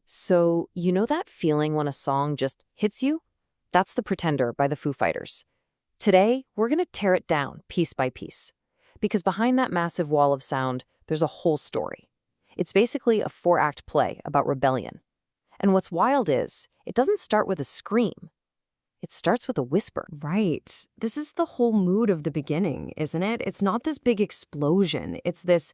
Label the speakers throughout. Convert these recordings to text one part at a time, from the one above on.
Speaker 1: So, you know that feeling when a song just hits you? That's The Pretender by the Foo Fighters. Today, we're going to tear it down piece by piece. Because behind that massive wall of sound, there's a whole story. It's basically a 4-act play about rebellion. And what's wild is, it doesn't start with a scream. It starts with a whisper.
Speaker 2: Right. This is the whole mood of the beginning, isn't it? It's not this big explosion. It's this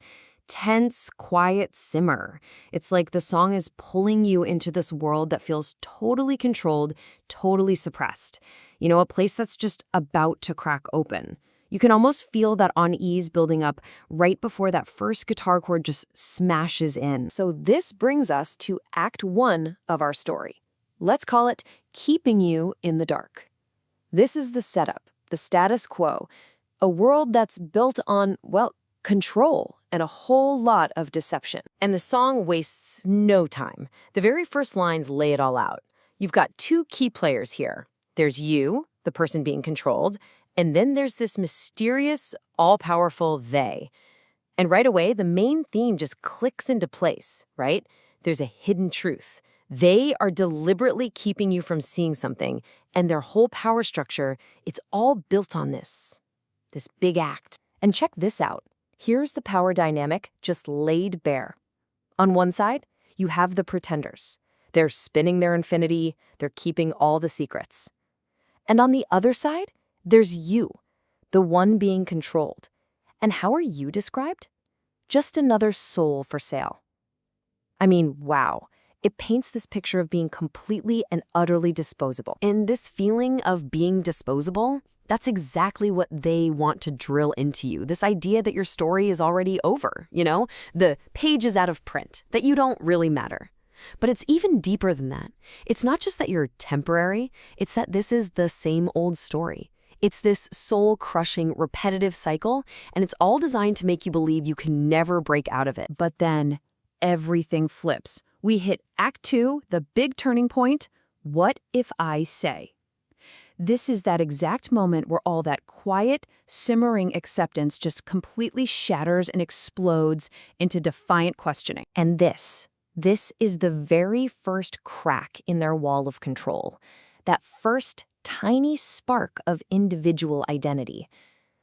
Speaker 2: tense, quiet simmer. It's like the song is pulling you into this world that feels totally controlled, totally suppressed. You know, a place that's just about to crack open. You can almost feel that unease building up right before that first guitar chord just smashes in.
Speaker 1: So this brings us to Act 1 of our story. Let's call it Keeping You in the Dark. This is the setup, the status quo, a world that's built on, well, control and a whole lot of deception. And the song wastes no time. The very first lines lay it all out. You've got two key players here. There's you, the person being controlled, and then there's this mysterious, all-powerful they. And right away, the main theme just clicks into place, right? There's a hidden truth. They are deliberately keeping you from seeing something, and their whole power structure, it's all built on this big act. And check this out. Here's the power dynamic just laid bare. On one side, you have the pretenders. They're spinning their infinity, they're keeping all the secrets. And on the other side, there's you, the one being controlled. And how are you described? Just another soul for sale. I mean, wow. It paints this picture of being completely and utterly disposable. And this feeling of being disposable, that's exactly what they want to drill into you. This idea that your story is already over, you know? The page is out of print, that you don't really matter. But it's even deeper than that. It's not just that you're temporary, it's that this is the same old story. It's this soul-crushing, repetitive cycle, and it's all designed to make you believe you can never break out of it.
Speaker 3: But then, everything flips. We hit Act 2, the big turning point, What If I Say? This is that exact moment where all that quiet, simmering acceptance just completely shatters and explodes into defiant questioning.
Speaker 1: And this is the very first crack in their wall of control. That first tiny spark of individual identity.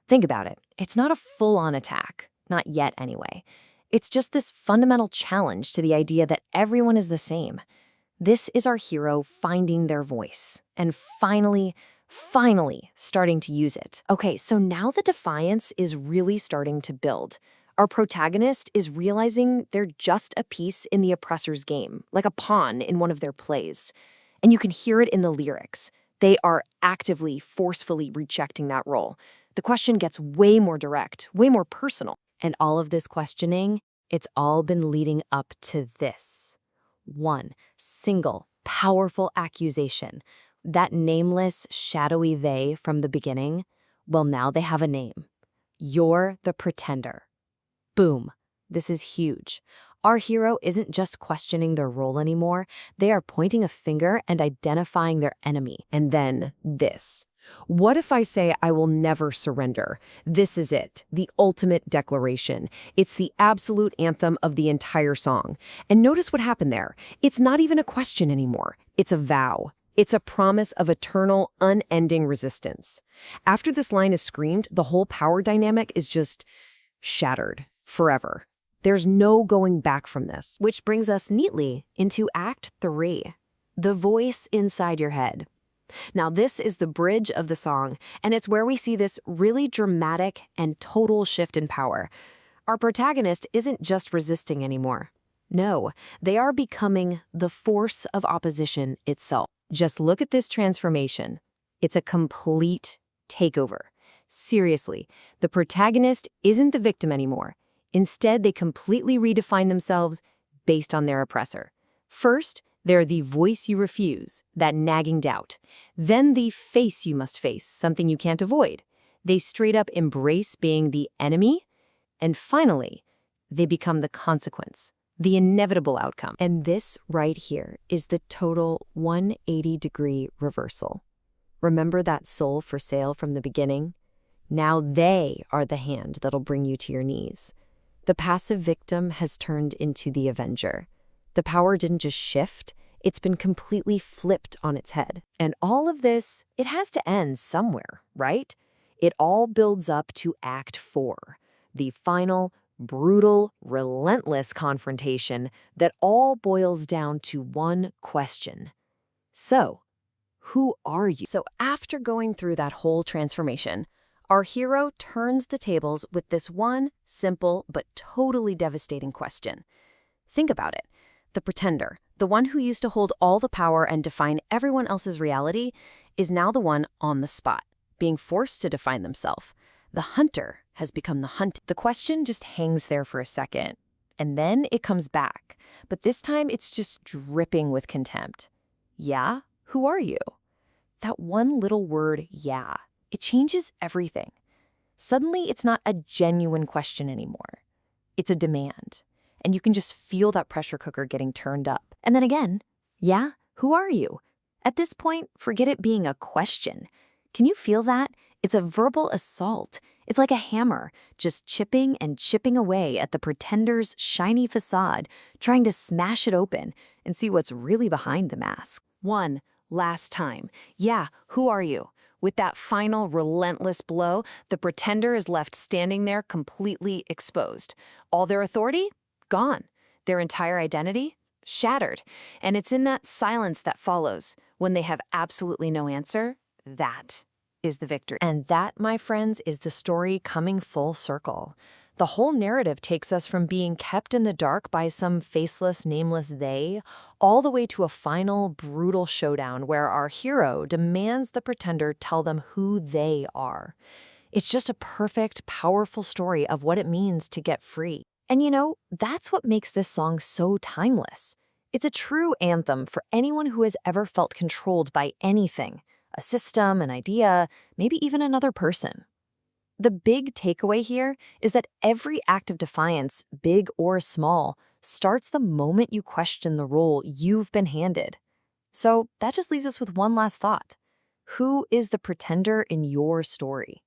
Speaker 1: Think about it. It's not a full-on attack. Not yet, anyway. It's just this fundamental challenge to the idea that everyone is the same. This is our hero finding their voice and finally starting to use it. Okay, so now the defiance is really starting to build. Our protagonist is realizing they're just a piece in the oppressor's game, like a pawn in one of their plays. And you can hear it in the lyrics. They are actively, forcefully rejecting that role. The question gets way more direct, way more personal. And all of this questioning, it's all been leading up to this. One single, powerful accusation. That nameless, shadowy they from the beginning, well, now they have a name. You're the pretender. Boom. This is huge. Our hero isn't just questioning their role anymore. They are pointing a finger and identifying their enemy. And then this. What if I say I will never surrender? This is it, the ultimate declaration. It's the absolute anthem of the entire song. And notice what happened there. It's not even a question anymore. It's a vow. It's a promise of eternal, unending resistance. After this line is screamed, the whole power dynamic is just shattered forever. There's no going back from this. Which brings us neatly into Act 3, the voice inside your head. Now, this is the bridge of the song, and it's where we see this really dramatic and total shift in power. Our protagonist isn't just resisting anymore. No, they are becoming the force of opposition itself. Just look at this transformation. It's a complete takeover. Seriously, the protagonist isn't the victim anymore. Instead, they completely redefine themselves based on their oppressor. First, they're the voice you refuse, that nagging doubt. Then the face you must face, something you can't avoid. They straight up embrace being the enemy. And finally, they become the consequence, the inevitable outcome. And this right here is the total 180-degree reversal. Remember that soul for sale from the beginning? Now they are the hand that'll bring you to your knees. The passive victim has turned into the avenger. The
Speaker 2: The power didn't just shift, it's been completely flipped on its head.
Speaker 1: And all of this, it has to end somewhere, right? It all builds up to Act 4, the final, brutal, relentless confrontation that all boils down to one question. So, who are you?
Speaker 2: So after going through that whole transformation, our hero turns the tables with this one simple but totally devastating question. Think about it. The pretender, the one who used to hold all the power and define everyone else's reality, is now the one on the spot, being forced to define themselves. The hunter has become the hunted.
Speaker 1: The question just hangs there for a second, and then it comes back. But this time it's just dripping with contempt. Yeah? Who are you? That one little word, yeah, it changes everything. Suddenly, it's not a genuine question anymore. It's a demand. And you can just feel that pressure cooker getting turned up. And then again, yeah, who are you? At this point, forget it being a question. Can you feel that? It's a verbal assault. It's like a hammer, just chipping and chipping away at the pretender's shiny facade, trying to smash it open and see what's really behind the mask. One last time. Yeah, who are you? With that final, relentless blow, the pretender is left standing there completely exposed. All their authority? Gone. Their entire identity? Shattered. And it's in that silence that follows, when they have absolutely no answer, that is the victory. And that, my friends, is the story coming full circle. The whole narrative takes us from being kept in the dark by some faceless, nameless they, all the way to a final, brutal showdown where our hero demands the pretender tell them who they are. It's just a perfect, powerful story of what it means to get free. And you know, that's what makes this song so timeless. It's a true anthem for anyone who has ever felt controlled by anything, a system, an idea, maybe even another person. The big takeaway here is that every act of defiance, big or small, starts the moment you question the role you've been handed. So that just leaves us with one last thought. Who is the pretender in your story?